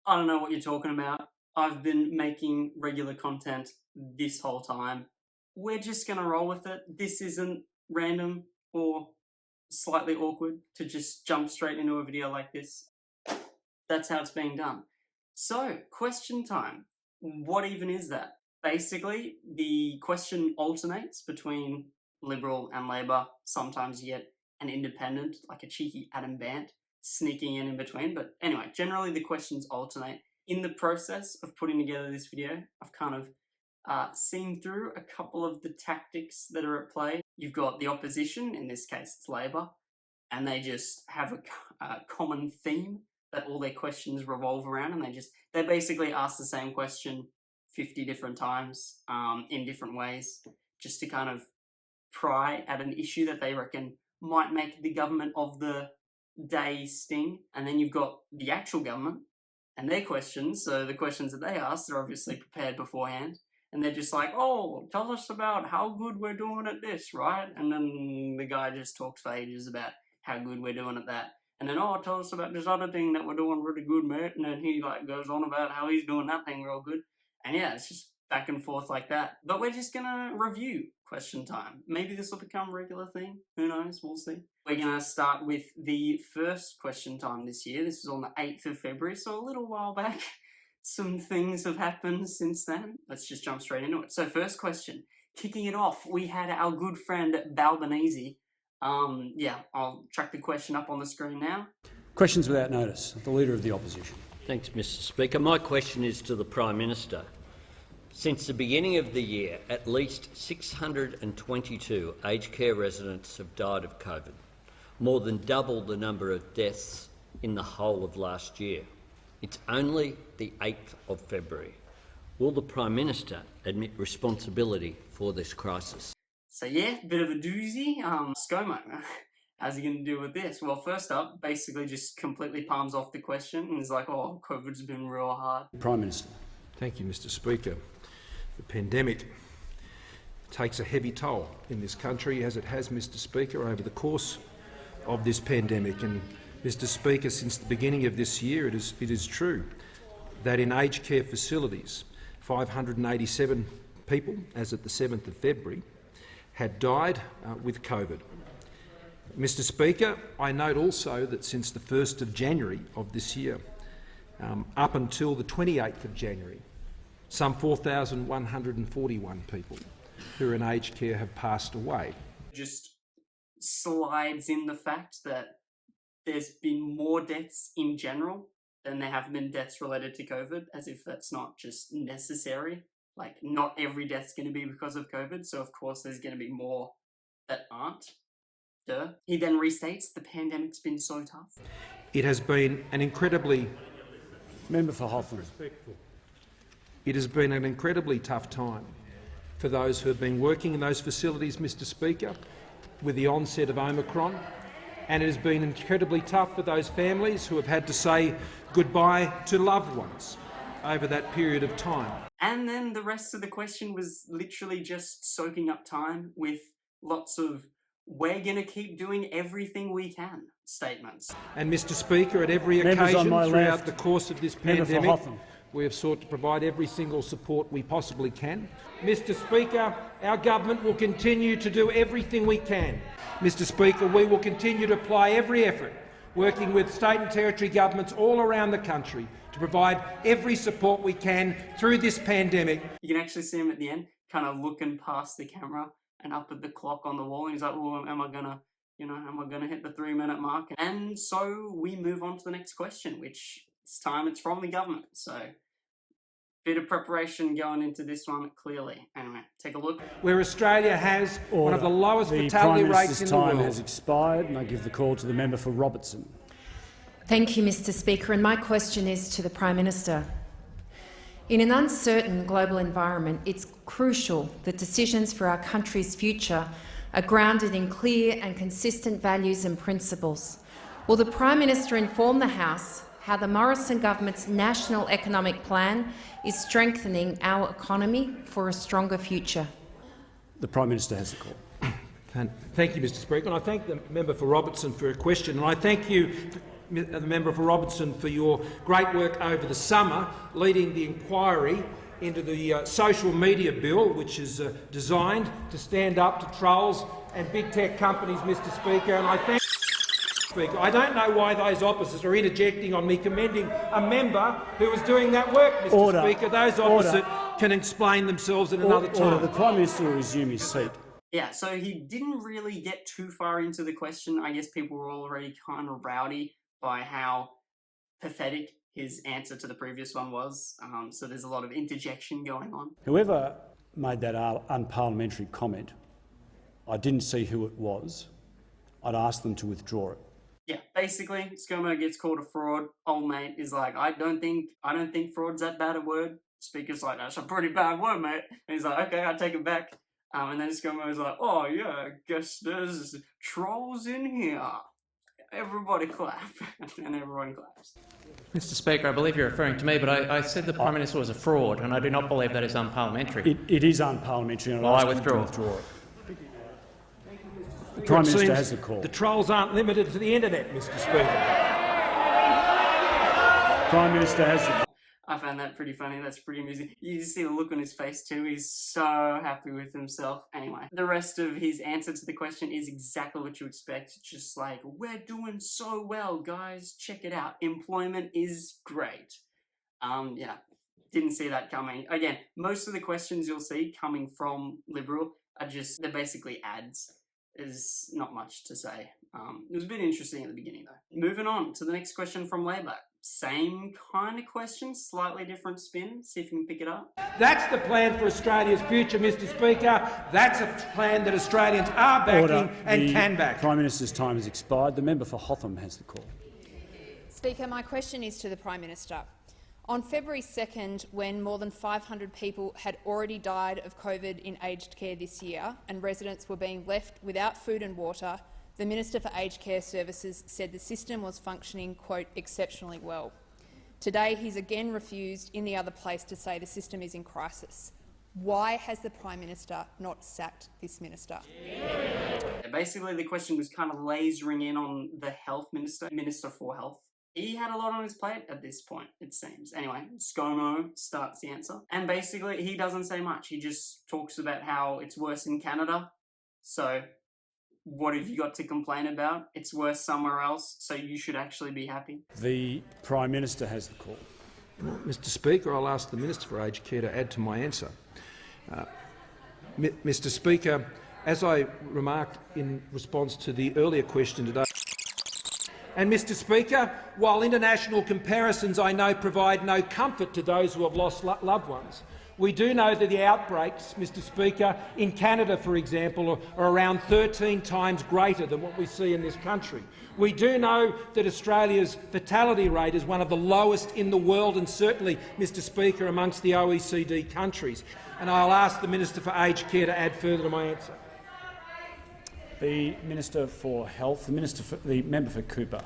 I don't know what you're talking about. I've been making regular content this whole time. We're just going to roll with it. This isn't random or slightly awkward to just jump straight into a video like this. That's how it's being done. So, question time. What even is that? Basically, the question alternates between Liberal and Labor. Sometimes you get an independent, like a cheeky Adam Bant, sneaking in between. But anyway, generally the questions alternate. In the process of putting together this video, I've kind of seen through a couple of the tactics that are at play. You've got the opposition, in this case it's Labor, and they just have a common theme that all their questions revolve around, and they basically ask the same question 50 different times in different ways, just to kind of pry at an issue that they reckon might make the government of the day sting. And then you've got the actual government and their questions. So the questions that they ask, they're obviously prepared beforehand, and they're just like, oh, tell us about how good we're doing at this, right? And then the guy just talks for ages about how good we're doing at that. And then, oh, tell us about this other thing that we're doing really good, mate. And then he goes on about how he's doing that thing real good. And yeah, it's just back and forth like that. But we're just gonna review question time. Maybe this will become a regular thing. Who knows? We'll see. We're gonna start with the first question time this year. This was on the 8th of February, so a little while back. Some things have happened since then. Let's just jump straight into it. So first question, kicking it off, we had our good friend Balbanese. I'll track the question up on the screen now. Questions without notice. The Leader of the Opposition. Thanks, Mr Speaker. My question is to the Prime Minister. Since the beginning of the year, at least 622 aged care residents have died of COVID, more than double the number of deaths in the whole of last year. It's only the 8th of February. Will the Prime Minister admit responsibility for this crisis? So yeah, bit of a doozy. ScoMo, how's he going to deal with this? Well, first up, basically just completely palms off the question and is like, oh, COVID's been real hard. Prime Minister. Thank you, Mr Speaker. The pandemic takes a heavy toll in this country, as it has, Mr Speaker, over the course of this pandemic. And Mr Speaker, since the beginning of this year, it is true that in aged care facilities, 587 people, as at the 7th of February, had died with COVID. Mr Speaker, I note also that since the 1st of January of this year, up until the 28th of January, some 4,141 people who are in aged care have passed away. Just slides in the fact that there's been more deaths in general than there have been deaths related to COVID, as if that's not just necessary. Like, not every death's going to be because of COVID, so of course there's going to be more that aren't. Duh. He then restates the pandemic's been so tough. It has been an incredibly... Member for Hotham. It has been an incredibly tough time for those who have been working in those facilities, Mr Speaker, with the onset of Omicron, and it has been incredibly tough for those families who have had to say goodbye to loved ones over that period of time. And then the rest of the question was literally just soaking up time with lots of "we're going to keep doing everything we can" statements. And Mr Speaker, at every occasion throughout the course of this pandemic, we have sought to provide every single support we possibly can. Mr Speaker, our government will continue to do everything we can. Mr Speaker, we will continue to apply every effort, working with state and territory governments all around the country to provide every support we can through this pandemic. You can actually see him at the end, kind of looking past the camera and up at the clock on the wall, and he's like, oh, am I gonna hit the 3-minute mark? And so we move on to the next question, which this time it's from the government. So bit of preparation going into this one, clearly. Anyway, take a look. Where Australia has one of the lowest fatality rates in the world. The Prime Minister's time has expired, and I give the call to the member for Robertson. Thank you, Mr Speaker, and my question is to the Prime Minister. In an uncertain global environment, it's crucial that decisions for our country's future are grounded in clear and consistent values and principles. Will the Prime Minister inform the House how the Morrison government's National Economic Plan is strengthening our economy for a stronger future? The Prime Minister has the call. Thank you, Mr Speaker, and I thank the member for Robertson for a question, and I thank you the member for Robertson for your great work over the summer, leading the inquiry into the social media bill, which is designed to stand up to trolls and big tech companies, Mr Speaker, and I thank Speaker. I don't know why those opposites are interjecting on me commending a member who was doing that work, Mr Speaker. Those opposites can explain themselves at another time. The Prime Minister will resume his seat. Yeah, so he didn't really get too far into the question. I guess people were already kind of rowdy by how pathetic his answer to the previous one was. So there's a lot of interjection going on. Whoever made that unparliamentary comment, I didn't see who it was. I'd ask them to withdraw it. Yeah, basically, ScoMo gets called a fraud. Old mate is like, I don't think fraud's that bad a word. Speaker's like, that's a pretty bad word, mate. And he's like, okay, I take it back. And then ScoMo is like, oh yeah, I guess there's trolls in here. Everybody clap. And everyone claps. Mr Speaker, I believe you're referring to me, but I said the Prime Minister was a fraud, and I do not believe that is unparliamentary. It is unparliamentary, and Well, I I'd ask them to withdraw. it. The Prime Minister has the call. The trolls aren't limited to the internet, Mr Speaker. Prime Minister has the call. I found that pretty funny. That's pretty amusing. You see the look on his face too. He's so happy with himself. Anyway, the rest of his answer to the question is exactly what you expect. Just like, we're doing so well, guys. Check it out. Employment is great. Yeah, didn't see that coming. Again, most of the questions you'll see coming from Liberal are they're basically ads. There's not much to say. It was a bit interesting at the beginning though. Moving on to the next question from Labor. Same kind of question, slightly different spin. See if you can pick it up. That's the plan for Australia's future, Mr Speaker. That's a plan that Australians are backing and can back. The Prime Minister's time has expired. The member for Hotham has the call. Speaker, my question is to the Prime Minister. On February 2nd, when more than 500 people had already died of COVID in aged care this year and residents were being left without food and water, the Minister for Aged Care Services said the system was functioning, quote, exceptionally well. Today, he's again refused in the other place to say the system is in crisis. Why has the Prime Minister not sacked this minister? Basically, the question was kind of lasering in on the Health Minister, Minister for Health. He had a lot on his plate at this point, it seems. Anyway, ScoMo starts the answer. And basically, he doesn't say much. He just talks about how it's worse in Canada. So what have you got to complain about? It's worse somewhere else, so you should actually be happy. The Prime Minister has the call. Mr Speaker, I'll ask the Minister for Aged Care to add to my answer. Mr Speaker, as I remarked in response to the earlier question today, and Mr Speaker, while international comparisons I know provide no comfort to those who have lost loved ones, we do know that the outbreaks, Mr Speaker, in Canada, for example, are around 13 times greater than what we see in this country. We do know that Australia's fatality rate is one of the lowest in the world and certainly, Mr Speaker, amongst the OECD countries. And I'll ask the Minister for Aged Care to add further to my answer. The Minister for Health, the member for Cooper.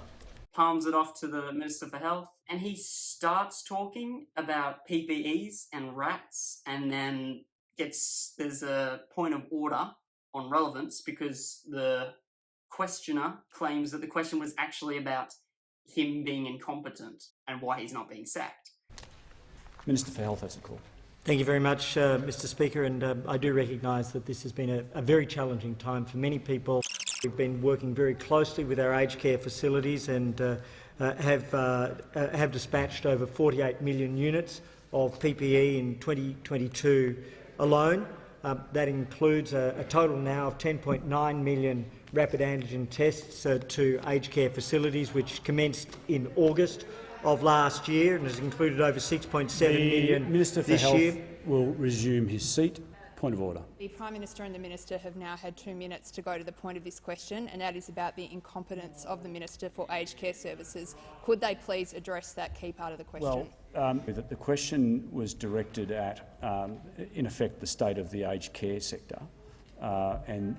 Palms it off to the Minister for Health, and he starts talking about PPEs and rats, and then there's a point of order on relevance because the questioner claims that the question was actually about him being incompetent and why he's not being sacked. Minister for Health has the call. Thank you very much, Mr Speaker, and I do recognise that this has been a very challenging time for many people. We've been working very closely with our aged care facilities and have dispatched over 48 million units of PPE in 2022 alone. That includes a total now of 10.9 million rapid antigen tests to aged care facilities, which commenced in August of last year and has included over 6.7 million The Minister for this Health year. will resume his seat. Point of order. The Prime Minister and the Minister have now had 2 minutes to go to the point of this question, and that is about the incompetence of the Minister for Aged Care Services. Could they please address that key part of the question? Well, the question was directed at, in effect, the state of the aged care sector, and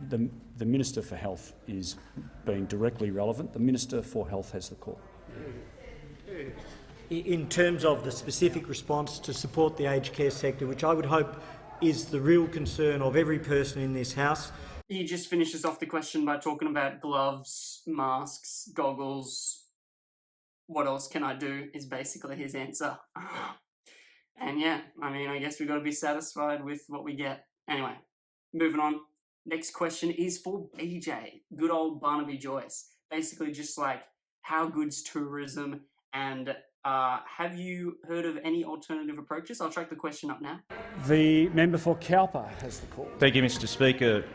the Minister for Health is being directly relevant. The Minister for Health has the call. In terms of the specific response to support the aged care sector, which I would hope is the real concern of every person in this House. He just finishes off the question by talking about gloves, masks, goggles, what else can I do is basically his answer. And yeah, I mean, I guess we've got to be satisfied with what we get. Anyway, moving on. Next question is for BJ, good old Barnaby Joyce. Basically just like, how good's tourism, and have you heard of any alternative approaches? I'll track the question up now. The member for Cowper has the call. Thank you, Mr Speaker.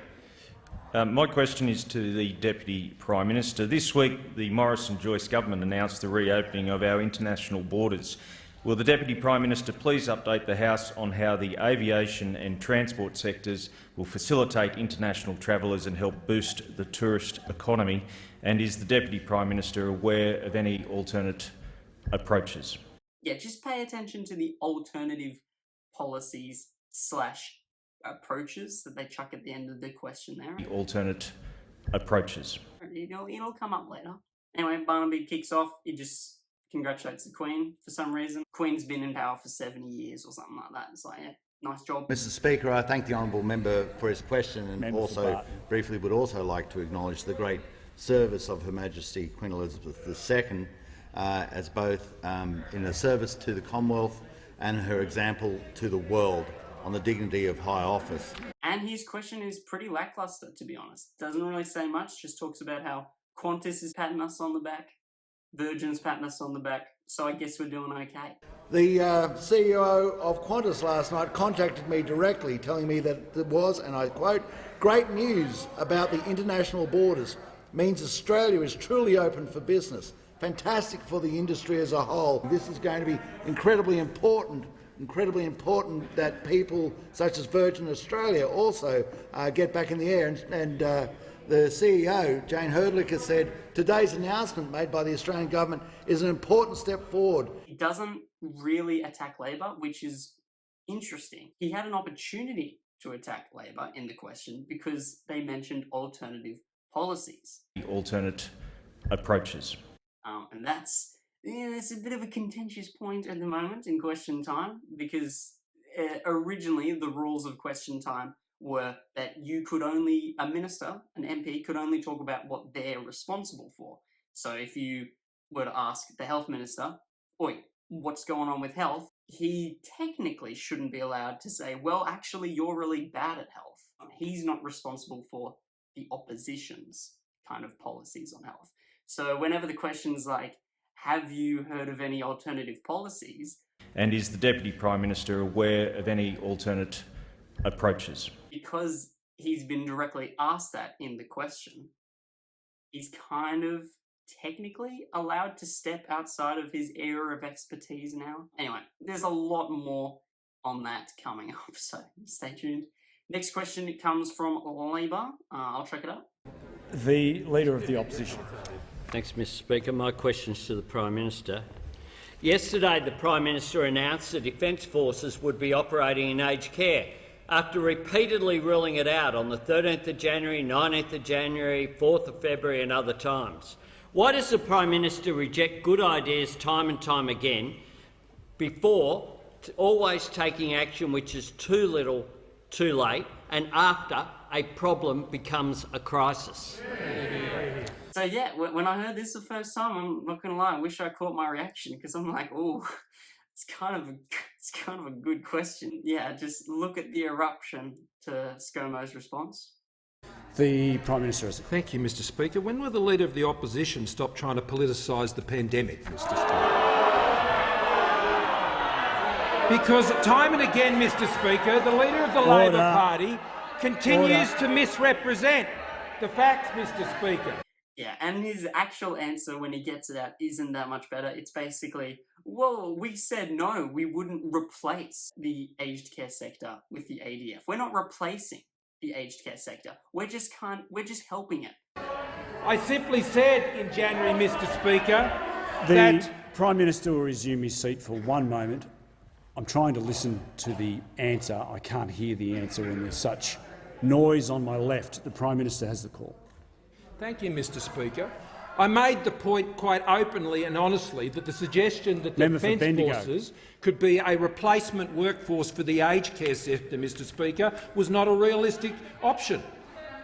My question is to the Deputy Prime Minister. This week, the Morrison-Joyce government announced the reopening of our international borders. Will the Deputy Prime Minister please update the House on how the aviation and transport sectors will facilitate international travellers and help boost the tourist economy? And is the Deputy Prime Minister aware of any alternate approaches? Yeah, just pay attention to the alternative policies / approaches that they chuck at the end of the question there. The alternate approaches. It'll come up later. Anyway, Barnaby kicks off. He just congratulates the Queen for some reason. Queen's been in power for 70 years or something like that. It's like, yeah, nice job. Mr Speaker, I thank the honourable member for his question, and also briefly would also like to acknowledge the great service of Her Majesty Queen Elizabeth II as both in her service to the Commonwealth and her example to the world on the dignity of high office. And his question is pretty lacklustre, to be honest. Doesn't really say much, just talks about how Qantas is patting us on the back, Virgin's patting us on the back, so I guess we're doing okay. The CEO of Qantas last night contacted me directly, telling me that there was, and I quote, "great news about the international borders. Means Australia is truly open for business. Fantastic for the industry as a whole. This is going to be incredibly important that people such as Virgin Australia also get back in the air." And the CEO, Jane Herdlicker, said, "Today's announcement made by the Australian government is an important step forward." He doesn't really attack Labor, which is interesting. He had an opportunity to attack Labor in the question because they mentioned alternative policies. Alternate approaches. And it's a bit of a contentious point at the moment in question time, because originally the rules of question time were that a minister, an MP, could only talk about what they're responsible for. So if you were to ask the health minister, "Oi, what's going on with health?" he technically shouldn't be allowed to say, "Well, actually, you're really bad at health." He's not responsible for the opposition's kind of policies on health. So whenever the question's like, have you heard of any alternative policies? And is the Deputy Prime Minister aware of any alternate approaches? Because he's been directly asked that in the question, he's kind of technically allowed to step outside of his area of expertise now. Anyway, there's a lot more on that coming up, so stay tuned. Next question, it comes from Labor. I'll track it up. The Leader of the Opposition. Thanks, Mr Speaker. My question's to the Prime Minister. Yesterday, the Prime Minister announced the Defence Forces would be operating in aged care after repeatedly ruling it out on the 13th of January, 19th of January, 4th of February and other times. Why does the Prime Minister reject good ideas time and time again before always taking action which is too little, too late, and after a problem becomes a crisis? So yeah, when I heard this the first time, I'm not going to lie, I wish I caught my reaction, because I'm like, oh, it's kind of a good question. Yeah, just look at the eruption to ScoMo's response. The Prime Minister has... Thank you, Mr Speaker. When will the Leader of the Opposition stop trying to politicise the pandemic, Mr Speaker? Because time and again, Mr Speaker, the Leader of the Labor Party continues to misrepresent the facts, Mr Speaker. Yeah, and his actual answer when he gets it out isn't that much better. It's basically, well, we said no, we wouldn't replace the aged care sector with the ADF. We're not replacing the aged care sector. We're just helping it. I simply said in January, Mr Speaker, The Prime Minister will resume his seat for one moment. I'm trying to listen to the answer. I can't hear the answer when there's such noise on my left. The Prime Minister has the call. Thank you, Mr Speaker. I made the point quite openly and honestly that the suggestion that Defence Forces could be a replacement workforce for the aged care sector, Mr Speaker, was not a realistic option.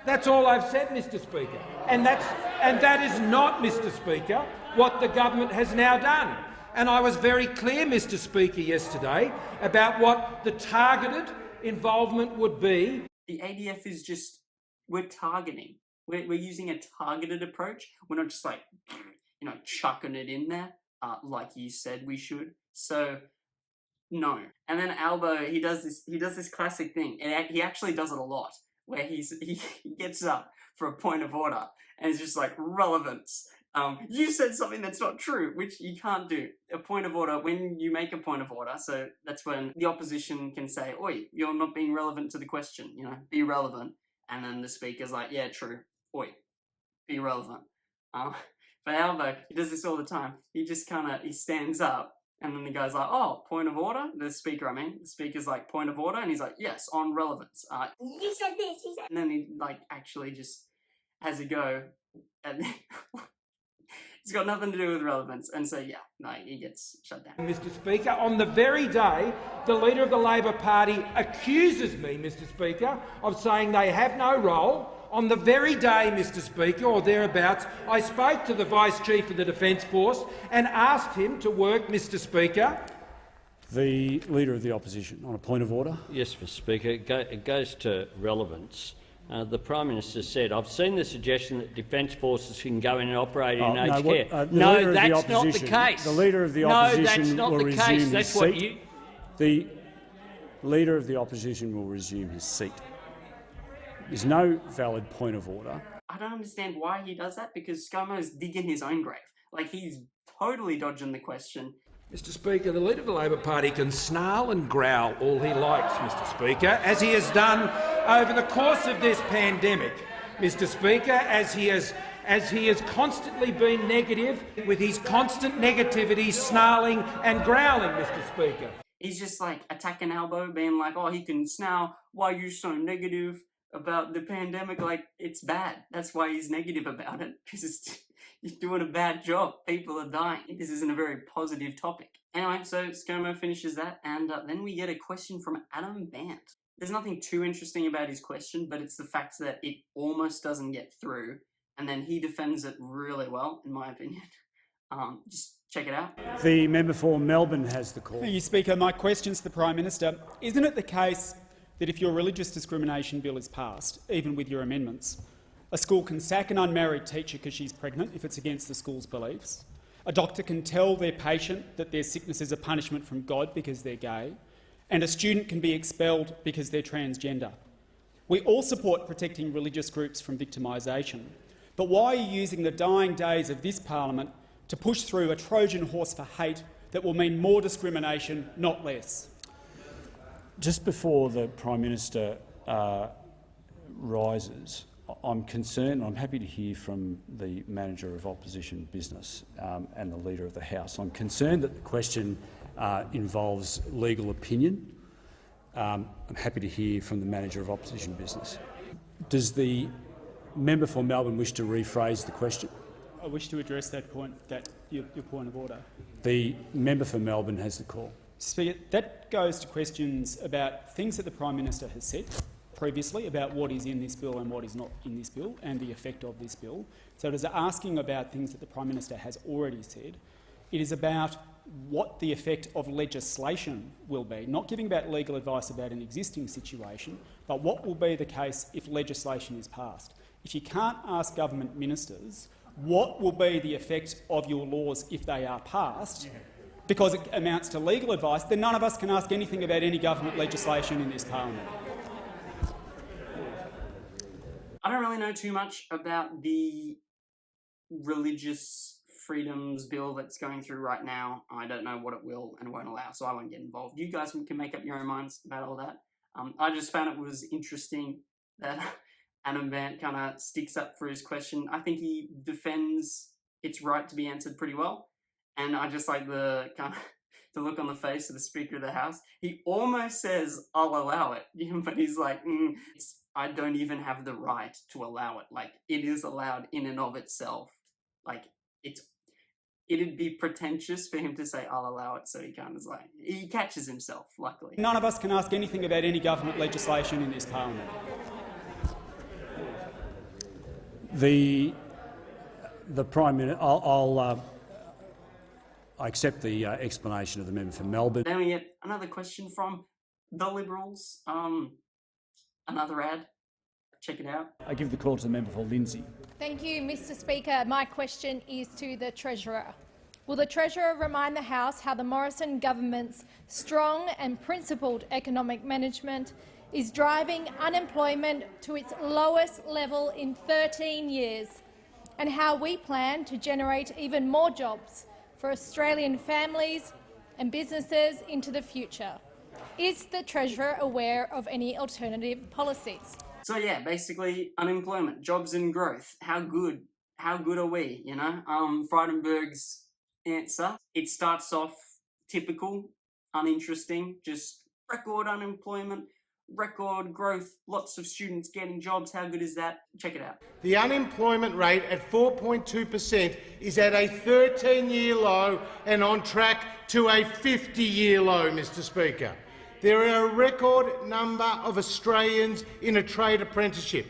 That's all I've said, Mr Speaker. And that is not, Mr Speaker, what the government has now done. And I was very clear, Mr Speaker, yesterday about what the targeted involvement would be. The ADF is just, we're targeting. We're using a targeted approach. We're not just like, chucking it in there like you said we should. So, no. And then Albo, he does this classic thing, and he actually does it a lot, where he gets up for a point of order, and it's just like, relevance. You said something that's not true, which you can't do. A point of order, when you make a point of order, so that's when the opposition can say, oi, you're not being relevant to the question, be relevant. And then the speaker's like, yeah, true, oi, be relevant. But Albo, he does this all the time. He just he stands up, and then the guy's like, oh, point of order? The speaker's like, point of order? And he's like, yes, on relevance. You said this, you said... And then he, actually just has a go, and then... It's got nothing to do with relevance, and so he gets shut down. Mr Speaker, on the very day the Leader of the Labor Party accuses me, Mr Speaker, of saying they have no role, on the very day, Mr Speaker, or thereabouts, I spoke to the Vice Chief of the Defence Force and asked him to work, Mr Speaker. The Leader of the Opposition, on a point of order. Yes, Mr Speaker, it goes to relevance. The Prime Minister said, I've seen the suggestion that Defence Forces can go in and operate in aged care. No, that's not the case. The Leader of the Opposition will resume his seat. The Leader of the Opposition will resume his seat. There's no valid point of order. I don't understand why he does that, because ScoMo's digging his own grave. He's totally dodging the question. Mr Speaker, the Leader of the Labor Party can snarl and growl all he likes, Mr Speaker, as he has done over the course of this pandemic, Mr Speaker, as he has constantly been negative, with his constant negativity, snarling and growling, Mr Speaker. He's just attacking Albo, being like, oh, he can snarl, why are you so negative about the pandemic? It's bad. That's why he's negative about it, because he's doing a bad job. People are dying. This isn't a very positive topic. Anyway, so ScoMo finishes that, and then we get a question from Adam Bant. There's nothing too interesting about his question, but it's the fact that it almost doesn't get through, and then he defends it really well, in my opinion. Just check it out. The member for Melbourne has the call. Thank you, Speaker. My question to the Prime Minister. Isn't it the case that if your religious discrimination bill is passed, even with your amendments, a school can sack an unmarried teacher because she's pregnant if it's against the school's beliefs? A doctor can tell their patient that their sickness is a punishment from God because they're gay, and a student can be expelled because they're transgender. We all support protecting religious groups from victimisation, but why are you using the dying days of this parliament to push through a Trojan horse for hate that will mean more discrimination, not less? Just before the Prime Minister rises, I'm concerned, I'm happy to hear from the Manager of Opposition Business and the Leader of the House. I'm concerned that the question involves legal opinion. I'm happy to hear from the Manager of Opposition Business. Does the member for Melbourne wish to rephrase the question? I wish to address that point, your point of order. The member for Melbourne has the call. Speaker, that goes to questions about things that the Prime Minister has said previously about what is in this bill and what is not in this bill and the effect of this bill. So it is asking about things that the Prime Minister has already said. It is about what the effect of legislation will be, not giving about legal advice about an existing situation, but what will be the case if legislation is passed. If you can't ask government ministers what will be the effect of your laws if they are passed, because it amounts to legal advice, then none of us can ask anything about any government legislation in this parliament. I don't really know too much about the religious freedoms bill that's going through right now. I don't know what it will and won't allow, so I won't get involved. You guys can make up your own minds about all that. I just found it was interesting that Adam Bant kind of sticks up for his question. I think he defends its right to be answered pretty well. And I just like the look on the face of the Speaker of the House. He almost says, I'll allow it. But he's like, I don't even have the right to allow it. It is allowed in and of itself. It'd be pretentious for him to say, I'll allow it, so he catches himself, luckily. None of us can ask anything about any government legislation in this parliament. The Prime Minister, I accept the explanation of the member for Melbourne. Then we get another question from the Liberals. Another ad. Check it out. I give the call to the member for Lindsay. Thank you, Mr Speaker. My question is to the Treasurer. Will the Treasurer remind the House how the Morrison government's strong and principled economic management is driving unemployment to its lowest level in 13 years, and how we plan to generate even more jobs for Australian families and businesses into the future? Is the Treasurer aware of any alternative policies? So yeah, basically unemployment, jobs and growth. How good are we, you know? Frydenberg's answer. It starts off typical, uninteresting, just record unemployment, record growth, lots of students getting jobs. How good is that? Check it out. The unemployment rate at 4.2% is at a 13-year low and on track to a 50-year low, Mr Speaker. There are a record number of Australians in a trade apprenticeship,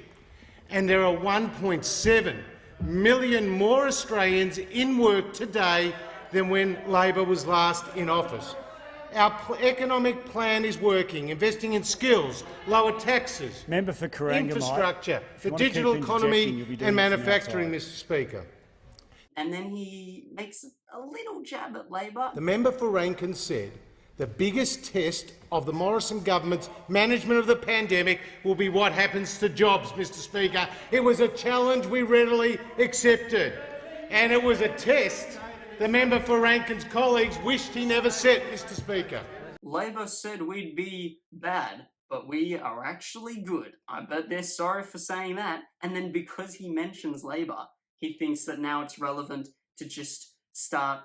and there are 1.7 million more Australians in work today than when Labor was last in office. Our economic plan is working, investing in skills, lower taxes, Member for Corangamite, infrastructure, the digital economy and manufacturing, Mr Speaker. And then he makes a little jab at Labor. The member for Rankin said the biggest test of the Morrison government's management of the pandemic will be what happens to jobs, Mr Speaker. It was a challenge we readily accepted, and it was a test the member for Rankin's colleagues wished he never set, Mr Speaker. Labor said we'd be bad, but we are actually good. I bet they're sorry for saying that. And then because he mentions Labor, he thinks that now it's relevant to just start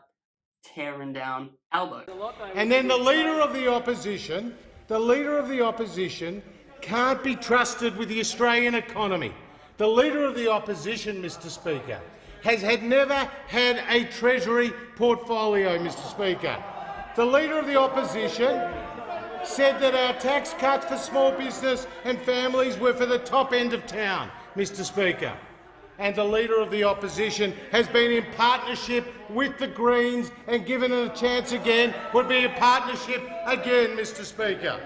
tearing down Albo. And then the leader of the opposition can't be trusted with the Australian economy. The leader of the opposition, Mr Speaker, has never had a Treasury portfolio, Mr Speaker. The Leader of the Opposition said that our tax cuts for small business and families were for the top end of town, Mr Speaker. And the Leader of the Opposition has been in partnership with the Greens and, given it a chance again, would be in partnership again, Mr Speaker.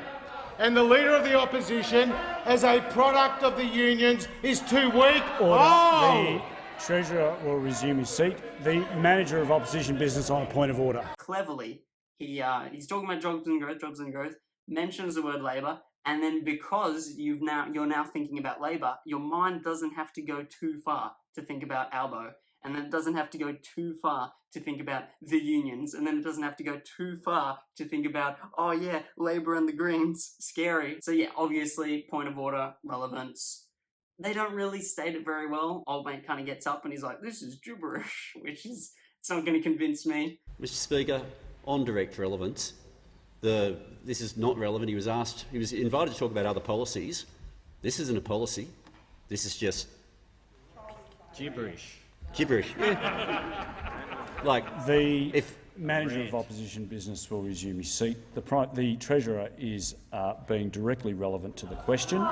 And the Leader of the Opposition, as a product of the unions, is too weak. The Treasurer will resume his seat. The Manager of Opposition Business on a point of order. Cleverly, he's talking about jobs and growth, mentions the word Labor, and then because you're now thinking about Labor, your mind doesn't have to go too far to think about Albo, and then it doesn't have to go too far to think about the unions, and then it doesn't have to go too far to think about, oh yeah, Labor and the Greens, scary. So yeah, obviously, point of order, relevance. They don't really state it very well. Old mate kind of gets up and he's like, this is gibberish, it's not going to convince me. Mr Speaker, on direct relevance, this is not relevant. He was invited to talk about other policies. This isn't a policy. This is just gibberish. Yeah. Manager of Opposition Business will resume his seat. The Treasurer is being directly relevant to the question.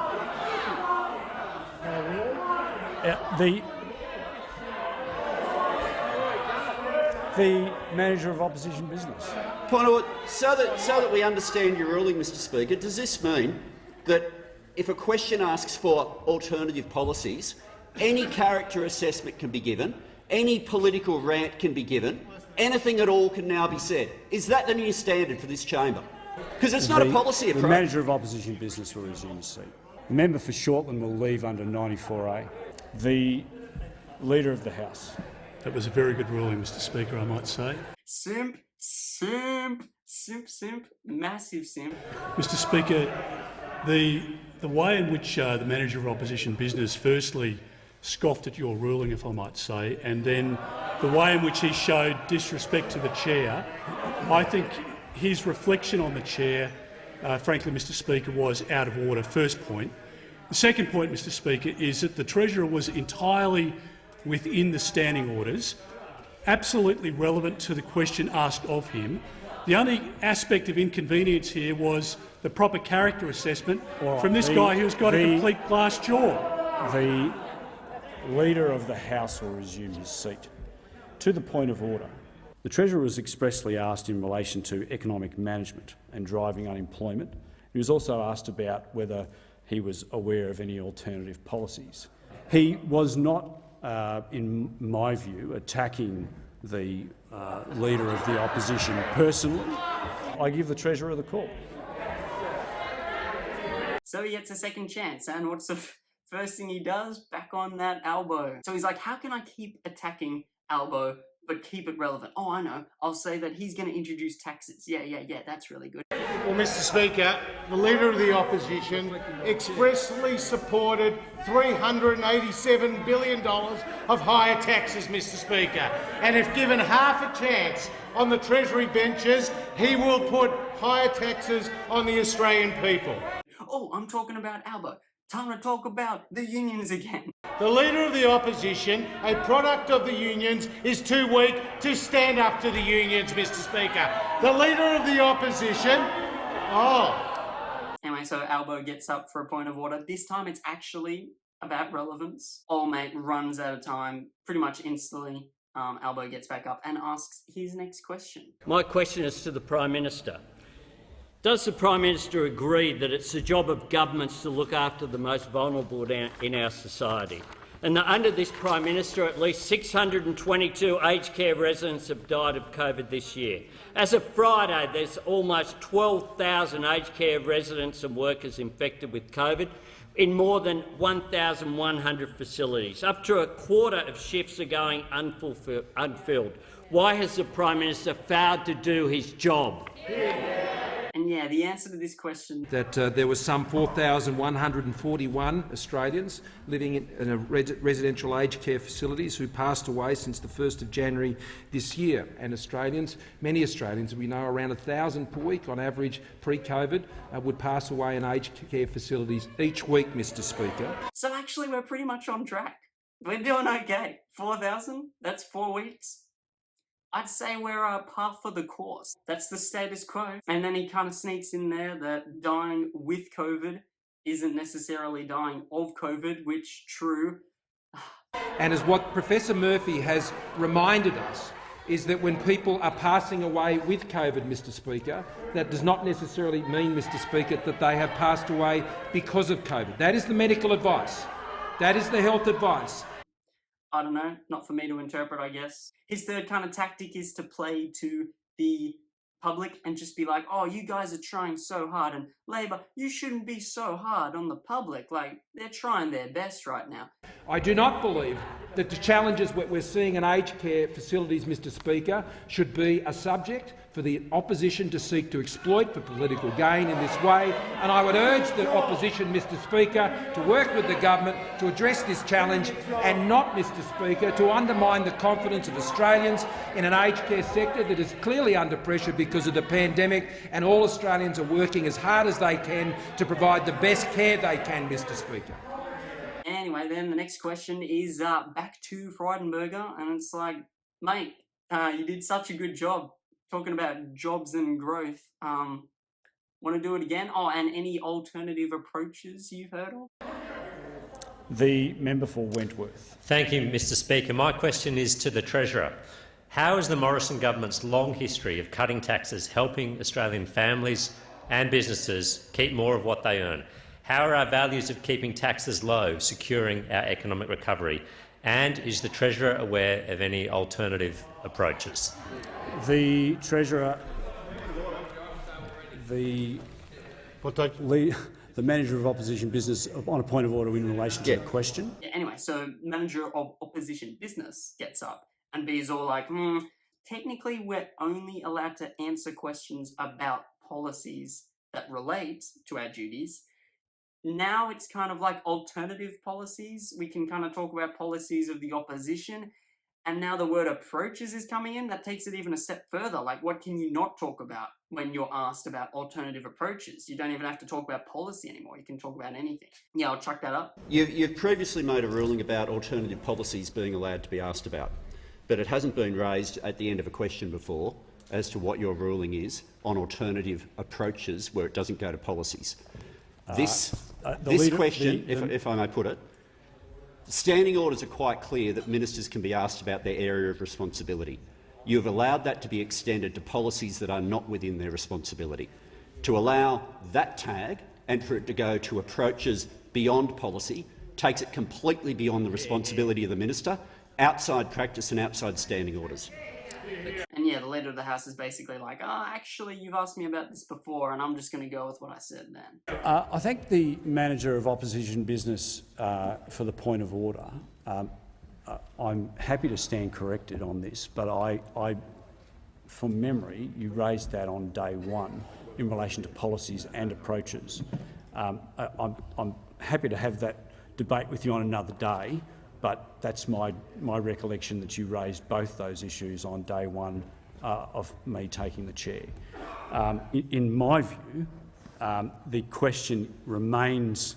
The Manager of Opposition Business. Point of order. So that we understand your ruling, Mr Speaker, does this mean that if a question asks for alternative policies, any character assessment can be given, any political rant can be given, anything at all can now be said? Is that the new standard for this chamber? Because it's not a policy approach. The Manager of Opposition Business will resume his seat. The member for Shortland will leave under 94A. The Leader of the House. That was a very good ruling, Mr Speaker, I might say. Simp, massive simp. Mr Speaker, the way in which the Manager of Opposition Business firstly scoffed at your ruling, if I might say, and then the way in which he showed disrespect to the chair, I think his reflection on the chair, frankly, Mr Speaker, was out of order, first point. The second point, Mr Speaker, is that the Treasurer was entirely within the standing orders, absolutely relevant to the question asked of him. The only aspect of inconvenience here was the proper character assessment from this guy who's got a complete glass jaw. Leader of the House will resume his seat. To the point of order. The Treasurer was expressly asked in relation to economic management and driving unemployment. He was also asked about whether he was aware of any alternative policies. He was not, in my view, attacking the Leader of the Opposition personally. I give the Treasurer the call. So he gets a second chance, and what's the first thing he does? Back on that Albo. So he's like, how can I keep attacking Albo but keep it relevant? Oh, I know. I'll say that he's going to introduce taxes. Yeah, that's really good. Well, Mr Speaker, the Leader of the Opposition expressly supported $387 billion of higher taxes, Mr Speaker. And if given half a chance on the Treasury benches, he will put higher taxes on the Australian people. Oh, I'm talking about Albo. Time to talk about the unions again. The Leader of the Opposition, a product of the unions, is too weak to stand up to the unions, Mr Speaker. The Leader of the Opposition... Anyway, so Albo gets up for a point of order. This time it's actually about relevance. Old mate runs out of time pretty much instantly. Albo gets back up and asks his next question. My question is to the Prime Minister. Does the Prime Minister agree that it's the job of governments to look after the most vulnerable in our society, and that under this Prime Minister at least 622 aged care residents have died of COVID this year? As of Friday, there's almost 12,000 aged care residents and workers infected with COVID in more than 1,100 facilities. Up to a quarter of shifts are going unfilled. Why has the Prime Minister failed to do his job? And yeah, the answer to this question... That there was some 4,141 Australians living in residential aged care facilities who passed away since the 1st of January this year. And many Australians, we know around 1,000 per week on average pre-COVID, would pass away in aged care facilities each week, Mr Speaker. So actually we're pretty much on track. We're doing okay. 4,000, that's 4 weeks. I'd say we're par for the course. That's the status quo. And then he kind of sneaks in there that dying with COVID isn't necessarily dying of COVID, which, true. And as what Professor Murphy has reminded us, is that when people are passing away with COVID, Mr Speaker, that does not necessarily mean, Mr Speaker, that they have passed away because of COVID. That is the medical advice. That is the health advice. I don't know, not for me to interpret, I guess. His third kind of tactic is to play to the public and just be like, oh, you guys are trying so hard, and Labor, you shouldn't be so hard on the public. Like, they're trying their best right now. I do not believe that the challenges we're seeing in aged care facilities, Mr Speaker, should be a subject for the opposition to seek to exploit for political gain in this way, and I would urge the opposition, Mr Speaker, to work with the government to address this challenge and not, Mr Speaker, to undermine the confidence of Australians in an aged care sector that is clearly under pressure because of the pandemic, and all Australians are working as hard as they can to provide the best care they can, Mr Speaker. Anyway, then the next question is back to Freudenberger, and it's like, mate, you did such a good job talking about jobs and growth. Want to do it again? Oh, and any alternative approaches you've heard of? The member for Wentworth. Thank you, Mr Speaker. My question is to the Treasurer. How is the Morrison government's long history of cutting taxes helping Australian families and businesses keep more of what they earn? How are our values of keeping taxes low securing our economic recovery? And is the Treasurer aware of any alternative approaches? The Treasurer, the Manager of Opposition Business, on a point of order in relation to the question. Yeah, anyway, so Manager of Opposition Business gets up and B's all like, technically we're only allowed to answer questions about policies that relate to our duties. Now it's kind of like alternative policies. We can kind of talk about policies of the opposition. And now the word approaches is coming in. That takes it even a step further. Like, what can you not talk about when you're asked about alternative approaches? You don't even have to talk about policy anymore. You can talk about anything. Yeah, I'll chuck that up. You've previously made a ruling about alternative policies being allowed to be asked about, but it hasn't been raised at the end of a question before as to what your ruling is on alternative approaches where it doesn't go to policies. This question, if I may put it, Standing orders are quite clear that ministers can be asked about their area of responsibility. You have allowed that to be extended to policies that are not within their responsibility. To allow that tag and for it to go to approaches beyond policy takes it completely beyond the responsibility of the minister, outside practice and outside standing orders. And yeah, the Leader of the House is basically like, oh, actually, you've asked me about this before, and I'm just going to go with what I said then. I thank the Manager of Opposition Business for the point of order. I'm happy to stand corrected on this, but from memory, you raised that on day one in relation to policies and approaches. I'm happy to have that debate with you on another day, but that's my recollection that you raised both those issues on day one of me taking the chair. In my view, the question remains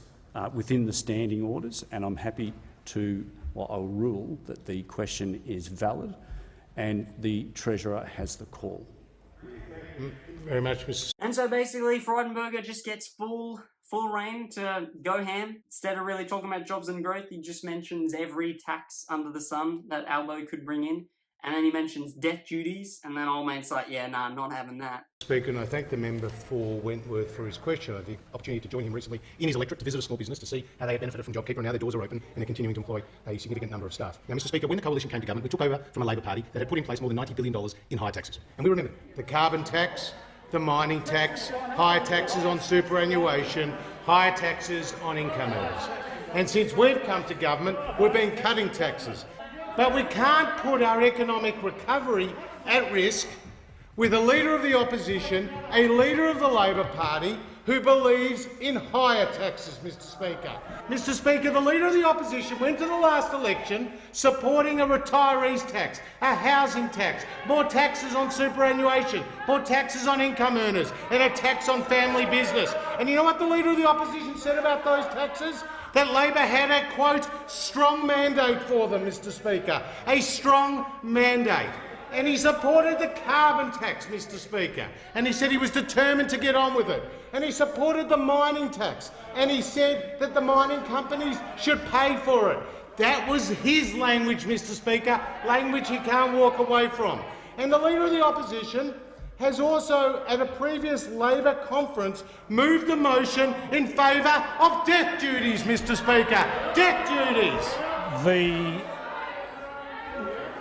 within the standing orders, and I'm happy to, I'll rule that the question is valid and the Treasurer has the call. Very much, Mr. And so basically, Frydenberger just gets full reign to go ham. Instead of really talking about jobs and growth, he just mentions every tax under the sun that Albo could bring in. And then he mentions death duties, and then old mate's like, yeah, nah, not having that. Speaker, and I thank the member for Wentworth for his question. I had the opportunity to join him recently in his electorate to visit a small business to see how they had benefited from JobKeeper and now their doors are open and they're continuing to employ a significant number of staff. Now, Mr. Speaker, when the coalition came to government, we took over from a Labor Party that had put in place more than $90 billion in higher taxes. And we remember the carbon tax, the mining tax, higher taxes on superannuation, higher taxes on income earners. And since we've come to government, we've been cutting taxes. But we can't put our economic recovery at risk with a Leader of the Opposition, a Leader of the Labor Party, who believes in higher taxes, Mr. Speaker. Mr. Speaker, the Leader of the Opposition went to the last election supporting a retirees tax, a housing tax, more taxes on superannuation, more taxes on income earners, and a tax on family business. And you know what the Leader of the Opposition said about those taxes? That Labor had a, quote, strong mandate for them, Mr. Speaker, a strong mandate. And he supported the carbon tax, Mr. Speaker, and he said he was determined to get on with it. And he supported the mining tax, and he said that the mining companies should pay for it. That was his language, Mr. Speaker, language he can't walk away from. And the Leader of the Opposition has also, at a previous Labor conference, moved the motion in favour of death duties, Mr. Speaker. Death duties! The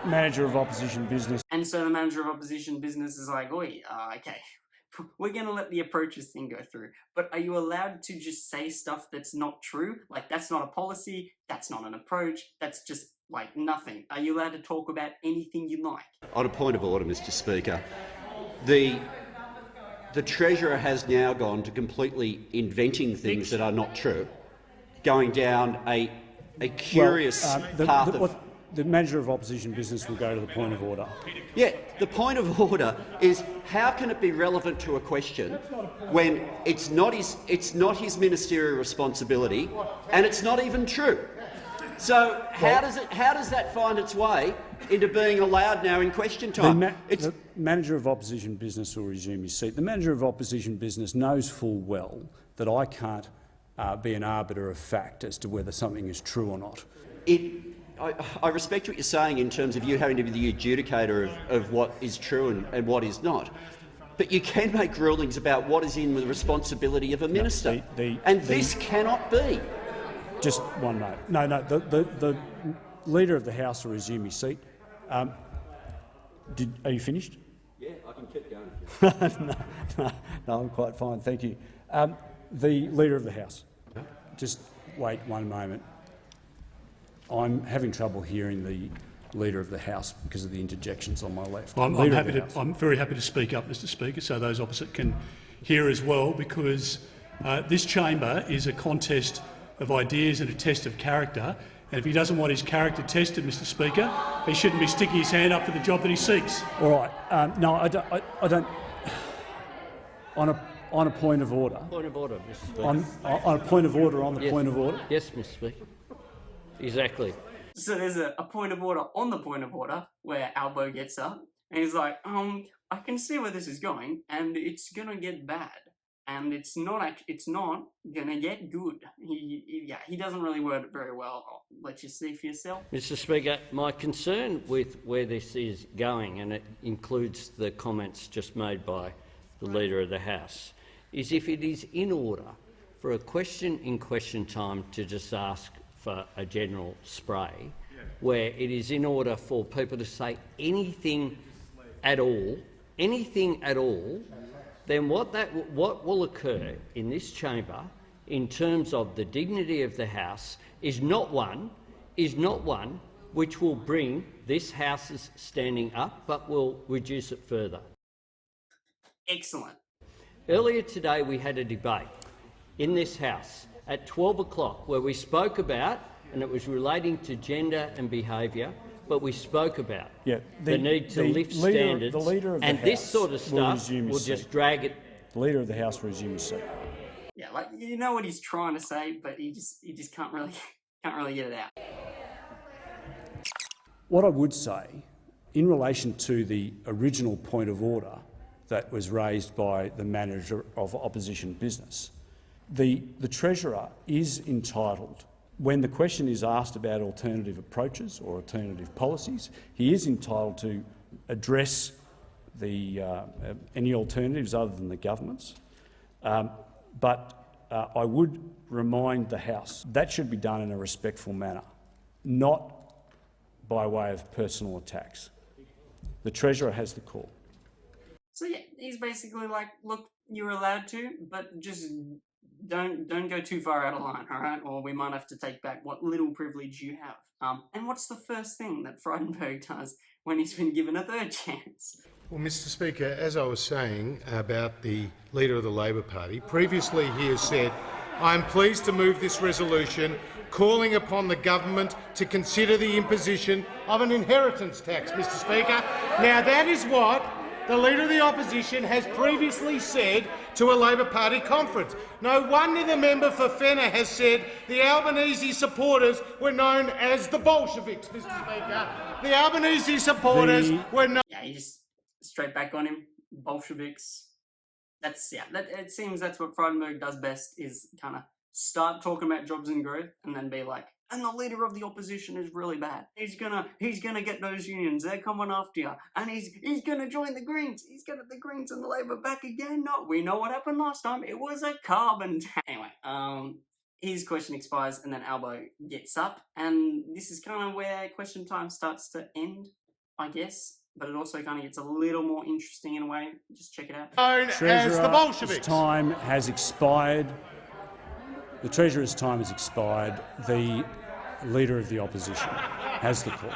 Manager of Opposition Business. And so the Manager of Opposition Business is like, oi, okay, we're going to let the approaches thing go through, but are you allowed to just say stuff that's not true? Like, that's not a policy, that's not an approach, that's just, like, nothing. Are you allowed to talk about anything you like? On a point of order, Mr. Speaker, the Treasurer has now gone to completely inventing things that are not true, going down a curious path of... The Manager of Opposition Business will go to the point of order. Yeah, the point of order is how can it be relevant to a question when it's not his ministerial responsibility and it's not even true? So how does that find its way into being allowed now in question time? The Manager of Opposition Business will resume his seat. The Manager of Opposition Business knows full well that I can't be an arbiter of fact as to whether something is true or not. I respect what you're saying in terms of you having to be the adjudicator of what is true and what is not. But you can make rulings about what is in the responsibility of a minister. This cannot be. Just one moment. No, the Leader of the House will resume his seat. Are you finished? Yeah, I can keep going. No, I'm quite fine, thank you. The Leader of the House. Just wait one moment. I'm having trouble hearing the Leader of the House because of the interjections on my left. I'm very happy to speak up, Mr. Speaker, so those opposite can hear as well, because this chamber is a contest of ideas and a test of character. And if he doesn't want his character tested, Mr. Speaker, he shouldn't be sticking his hand up for the job that he seeks. All right. No, I don't. On a point of order. Point of order, Mr. Speaker. On a point of order on the point of order. Yes, Mr. Speaker. Exactly. So there's a point of order on the point of order where Albo gets up and he's like, I can see where this is going and it's going to get bad. and it's not gonna get good. He doesn't really word it very well. I'll let you see for yourself. Mr Speaker, my concern with where this is going, and it includes the comments just made by the Leader of the House, is if it is in order for a question in question time to just ask for a general spray, where it is in order for people to say anything at all, then what will occur in this chamber in terms of the dignity of the House is not one which will bring this House's standing up, but will reduce it further. Excellent. Earlier today we had a debate in this House at 12 o'clock where we spoke about, and it was relating to gender and behaviour, but we spoke about the need to lift standards, and this sort of stuff will just drag it. The Leader of the House will resume his seat. Yeah, like, you know what he's trying to say, but he just can't really get it out. What I would say, in relation to the original point of order that was raised by the Manager of Opposition Business, the Treasurer is entitled, when the question is asked about alternative approaches or alternative policies, he is entitled to address any alternatives other than the government's. But I would remind the House that should be done in a respectful manner, not by way of personal attacks. The Treasurer has the call. So yeah, he's basically like, look, you're allowed to, but just don't go too far out of line, all right? Or we might have to take back what little privilege you have. And what's the first thing that Frydenberg does when he's been given a third chance? Well, Mr Speaker, as I was saying about the Leader of the Labor Party, previously he has said, I am pleased to move this resolution calling upon the government to consider the imposition of an inheritance tax, Mr Speaker. Now that is what the Leader of the Opposition has previously said to a Labor Party conference. No wonder the member for Fenner has said the Albanese supporters were known as the Bolsheviks, Mr Speaker. The Albanese supporters were known... Yeah, he just straight back on him. Bolsheviks. It seems that's what Frydenberg does best, is kind of start talking about jobs and growth and then be like, and the Leader of the Opposition is really bad. He's gonna get those unions. They're coming after you, and he's gonna join the Greens. He's gonna the Greens and the Labor back again. No, we know what happened last time. It was a carbon tax. Anyway, his question expires, and then Albo gets up, and this is kind of where question time starts to end, I guess. But it also kind of gets a little more interesting in a way. Just check it out. As the Bolsheviks. Time has expired. The Treasurer's time has expired. The Leader of the Opposition has the call.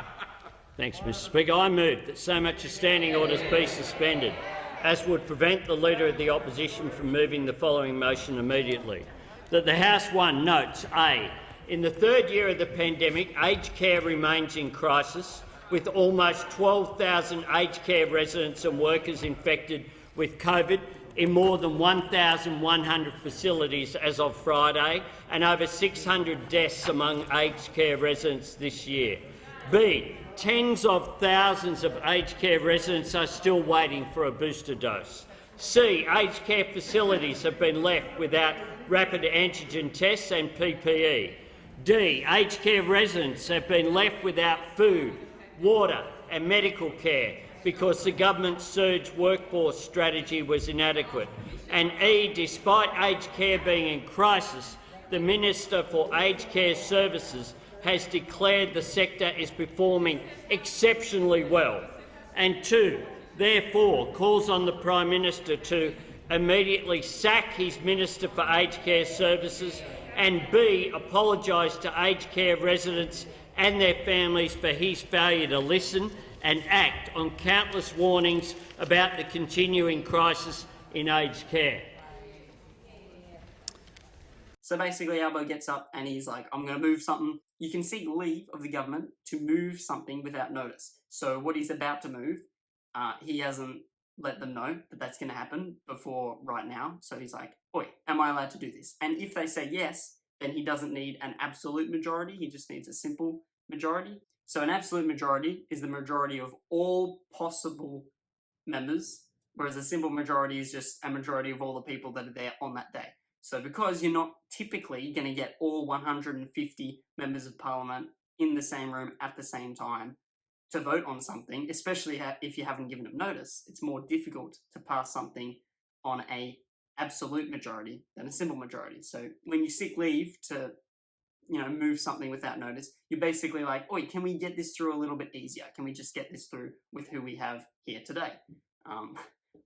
Thanks, Mr Speaker. I move that so much as standing orders be suspended as would prevent the Leader of the Opposition from moving the following motion immediately. That the House 1 notes, A, in the third year of the pandemic, aged care remains in crisis, with almost 12,000 aged care residents and workers infected with COVID in more than 1,100 facilities as of Friday, and over 600 deaths among aged care residents this year. B, tens of thousands of aged care residents are still waiting for a booster dose. C, aged care facilities have been left without rapid antigen tests and PPE. D, aged care residents have been left without food, water and medical care because the government's surge workforce strategy was inadequate. And E, despite aged care being in crisis, the Minister for Aged Care Services has declared the sector is performing exceptionally well. And 2, therefore, calls on the Prime Minister to immediately sack his Minister for Aged Care Services, and B, apologise to aged care residents and their families for his failure to listen and act on countless warnings about the continuing crisis in aged care. So basically Albo gets up and he's like, I'm going to move something. You can seek leave of the government to move something without notice. So what he's about to move, he hasn't let them know that that's going to happen before right now. So he's like, oi, am I allowed to do this? And if they say yes, then he doesn't need an absolute majority. He just needs a simple majority. So an absolute majority is the majority of all possible members whereas a simple majority is just a majority of all the people that are there on that day. So because you're not typically going to get all 150 members of parliament in the same room at the same time to vote on something, especially if you haven't given them notice, it's more difficult to pass something on a absolute majority than a simple majority. So when you seek leave to, move something without notice, you're basically like, oi, can we get this through a little bit easier? Can we just get this through with who we have here today?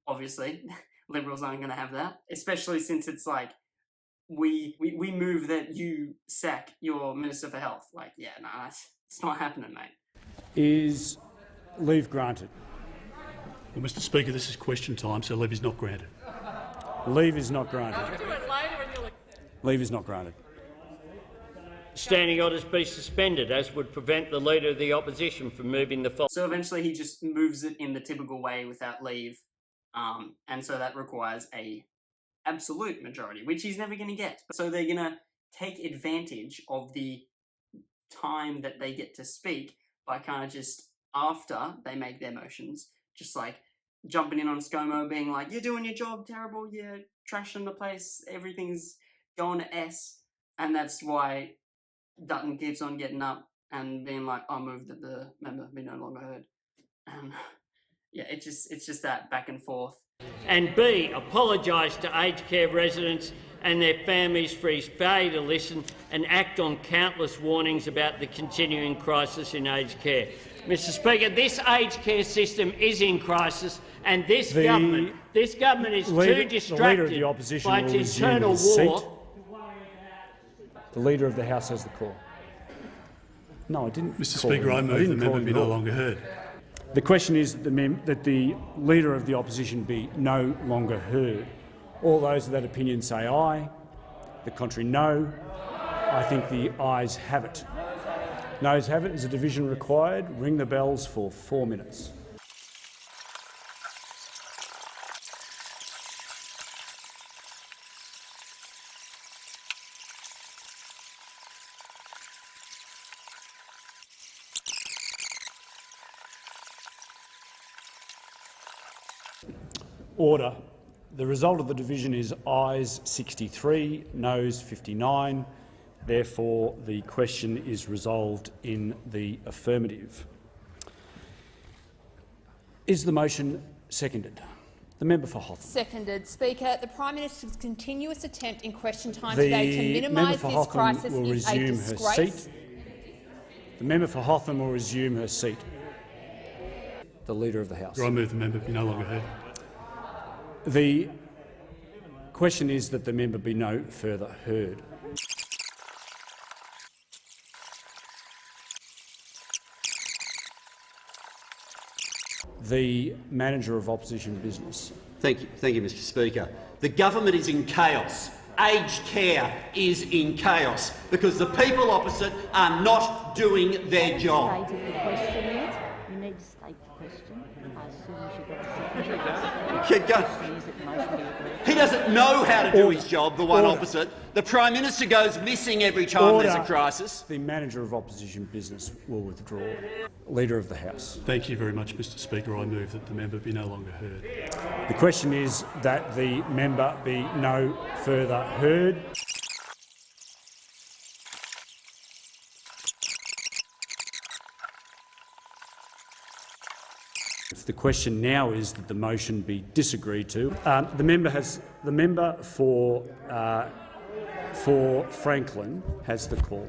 Obviously, Liberals aren't going to have that, especially since it's like, we move that you sack your Minister for Health. Like, yeah, nah, it's not happening, mate. Is leave granted? Well, Mr Speaker, this is question time, so leave is not granted. Leave is not granted. Leave is not granted. Standing orders be suspended, as would prevent the Leader of the Opposition from moving the... So eventually he just moves it in the typical way without leave, and so that requires a absolute majority, which he's never going to get. So they're going to take advantage of the time that they get to speak by kind of just, after they make their motions, just like jumping in on ScoMo, being like, you're doing your job terrible, you're trashing the place, everything's going to S. And that's why Dutton keeps on getting up and being like, I move that the member be no longer heard. And yeah, it's just that back and forth. And B, apologise to aged care residents and their families for his failure to listen and act on countless warnings about the continuing crisis in aged care. Mr Speaker, this aged care system is in crisis, and this government is too distracted by its internal war. The Leader of the House has the call. No, I didn't. Mr Speaker, I move the member be no longer heard. The question is that the Leader of the Opposition be no longer heard. All those of that opinion say aye. The contrary, no. I think the ayes have it. Noes have it. Is a division required? Ring the bells for 4 minutes. Order. The result of the division is ayes 63, noes 59. Therefore, the question is resolved in the affirmative. Is the motion seconded? The member for Hotham. Seconded. Speaker, the Prime Minister's continuous attempt in question time today to minimise this crisis is a disgrace. The member for Hotham will resume her seat. The Leader of the House. I move the member be no longer heard. The question is that the member be no further heard. The Manager of Opposition Business. Thank you, Mr Speaker. The government is in chaos. Aged care is in chaos because the people opposite are not doing their job. You need to state the question. I assume you should go. He doesn't know how to do his job, the one opposite. The Prime Minister goes missing every time there's a crisis. The Manager of Opposition Business will withdraw. Leader of the House. Thank you very much, Mr Speaker. I move that the member be no longer heard. The question is that the member be no further heard. The question now is that the motion be disagreed to. The member for Franklin has the call.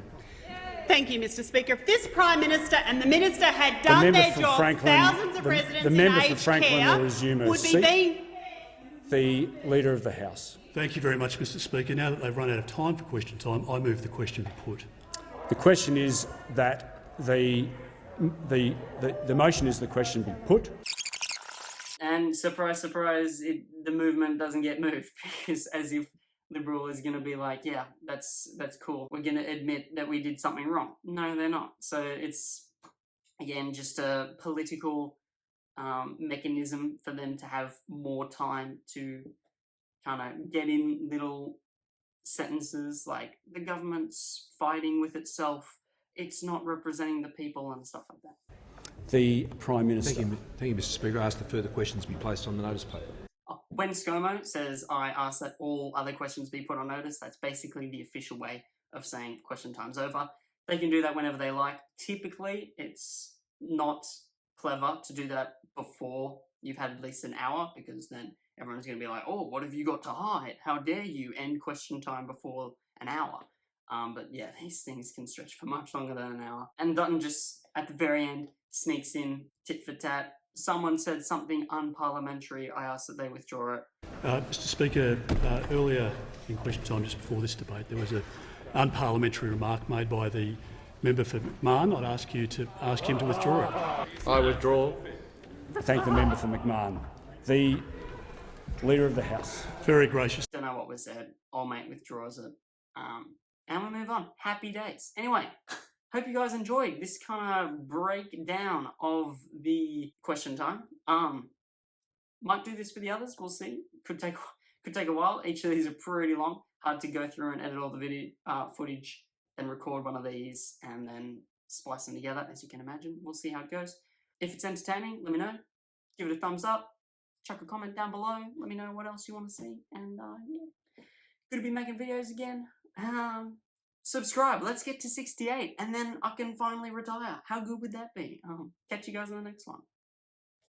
Thank you, Mr Speaker. If this Prime Minister and the Minister had done their job, thousands of residents in aged care would be being... The Leader of the House. Thank you very much, Mr Speaker. Now that they've run out of time for question time, I move the question be put. The question is that the motion is the question be put. And surprise, surprise, the movement doesn't get moved because as if Liberal is going to be like, yeah, that's cool. We're going to admit that we did something wrong. No, they're not. So it's, again, just a political mechanism for them to have more time to kind of get in little sentences like the government's fighting with itself. It's not representing the people and stuff like that. The Prime Minister. Thank you, Mr Speaker. I ask that further questions be placed on the notice paper. When ScoMo says I ask that all other questions be put on notice, that's basically the official way of saying question time's over. They can do that whenever they like. Typically, it's not clever to do that before you've had at least an hour, because then everyone's going to be like, oh, what have you got to hide? How dare you end question time before an hour? But yeah, these things can stretch for much longer than an hour. And Dutton just, at the very end, sneaks in tit for tat. Someone said something unparliamentary. I asked that they withdraw it. Mr Speaker, earlier in question time, just before this debate, there was an unparliamentary remark made by the member for McMahon. I'd ask you to ask him to withdraw it. I withdraw. Thank the member for McMahon. The Leader of the House. Very gracious. Don't know what was said. Old mate withdraws it. And we'll move on. Happy days. Anyway, hope you guys enjoyed this kind of breakdown of the question time. Might do this for the others. We'll see. Could take a while. Each of these are pretty long. Hard to go through and edit all the video footage, then record one of these, and then splice them together, as you can imagine. We'll see how it goes. If it's entertaining, let me know. Give it a thumbs up. Chuck a comment down below. Let me know what else you want to see. And yeah, good to be making videos again. Subscribe. Let's get to 68, and then I can finally retire. How good would that be? Catch you guys in the next one.